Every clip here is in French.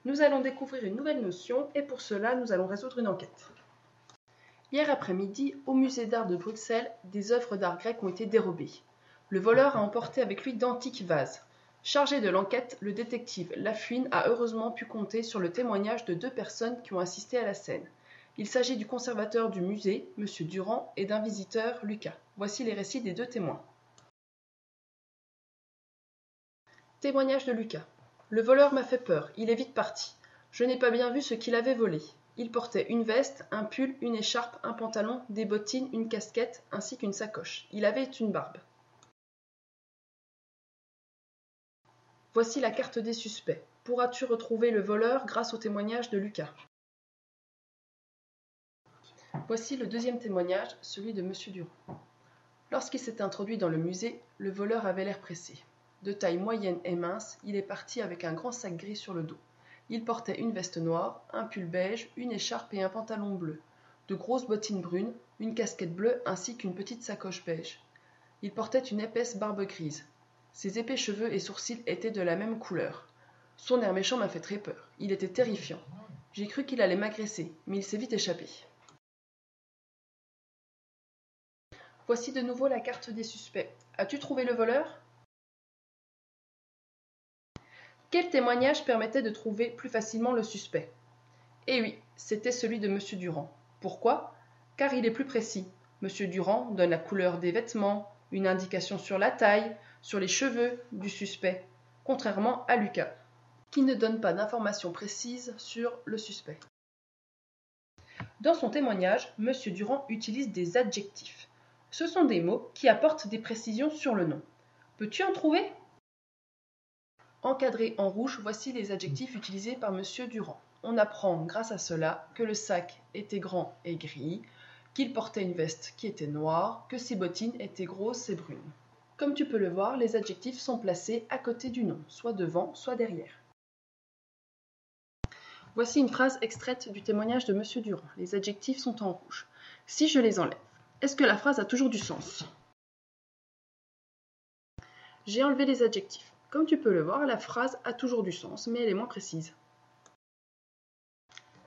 Nous allons découvrir une nouvelle notion et pour cela, nous allons résoudre une enquête. Hier après-midi, au musée d'art de Bruxelles, des œuvres d'art grec ont été dérobées. Le voleur a emporté avec lui d'antiques vases. Chargé de l'enquête, le détective Lafouine a heureusement pu compter sur le témoignage de 2 personnes qui ont assisté à la scène. Il s'agit du conservateur du musée, M. Durand, et d'un visiteur, Lucas. Voici les récits des 2 témoins. Témoignage de Lucas. Le voleur m'a fait peur, il est vite parti. Je n'ai pas bien vu ce qu'il avait volé. Il portait une veste, un pull, une écharpe, un pantalon, des bottines, une casquette, ainsi qu'une sacoche. Il avait une barbe. Voici la carte des suspects. Pourras-tu retrouver le voleur grâce au témoignage de Lucas? Voici le deuxième témoignage, celui de M. Durand. Lorsqu'il s'est introduit dans le musée, le voleur avait l'air pressé. De taille moyenne et mince, il est parti avec un grand sac gris sur le dos. Il portait une veste noire, un pull beige, une écharpe et un pantalon bleu, de grosses bottines brunes, une casquette bleue ainsi qu'une petite sacoche beige. Il portait une épaisse barbe grise. Ses épais cheveux et sourcils étaient de la même couleur. Son air méchant m'a fait très peur. Il était terrifiant. J'ai cru qu'il allait m'agresser, mais il s'est vite échappé. Voici de nouveau la carte des suspects. As-tu trouvé le voleur? Quel témoignage permettait de trouver plus facilement le suspect? Eh oui, c'était celui de M. Durand. Pourquoi? Car il est plus précis. M. Durand donne la couleur des vêtements, une indication sur la taille, sur les cheveux du suspect, contrairement à Lucas, qui ne donne pas d'informations précises sur le suspect. Dans son témoignage, M. Durand utilise des adjectifs. Ce sont des mots qui apportent des précisions sur le nom. Peux-tu en trouver? Encadrés en rouge, voici les adjectifs utilisés par M. Durand. On apprend grâce à cela que le sac était grand et gris, qu'il portait une veste qui était noire, que ses bottines étaient grosses et brunes. Comme tu peux le voir, les adjectifs sont placés à côté du nom, soit devant, soit derrière. Voici une phrase extraite du témoignage de M. Durand. Les adjectifs sont en rouge. Si je les enlève, est-ce que la phrase a toujours du sens? J'ai enlevé les adjectifs. Comme tu peux le voir, la phrase a toujours du sens, mais elle est moins précise.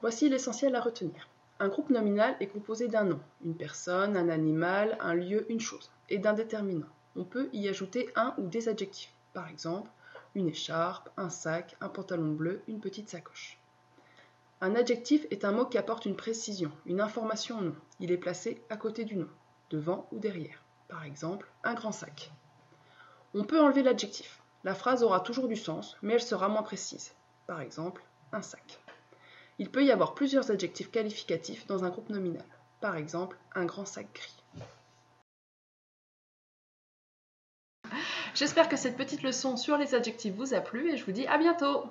Voici l'essentiel à retenir. Un groupe nominal est composé d'un nom, une personne, un animal, un lieu, une chose, et d'un déterminant. On peut y ajouter un ou des adjectifs. Par exemple, une écharpe, un sac, un pantalon bleu, une petite sacoche. Un adjectif est un mot qui apporte une précision, une information au nom. Il est placé à côté du nom, devant ou derrière. Par exemple, un grand sac. On peut enlever l'adjectif. La phrase aura toujours du sens, mais elle sera moins précise. Par exemple, un sac. Il peut y avoir plusieurs adjectifs qualificatifs dans un groupe nominal. Par exemple, un grand sac gris. J'espère que cette petite leçon sur les adjectifs vous a plu et je vous dis à bientôt!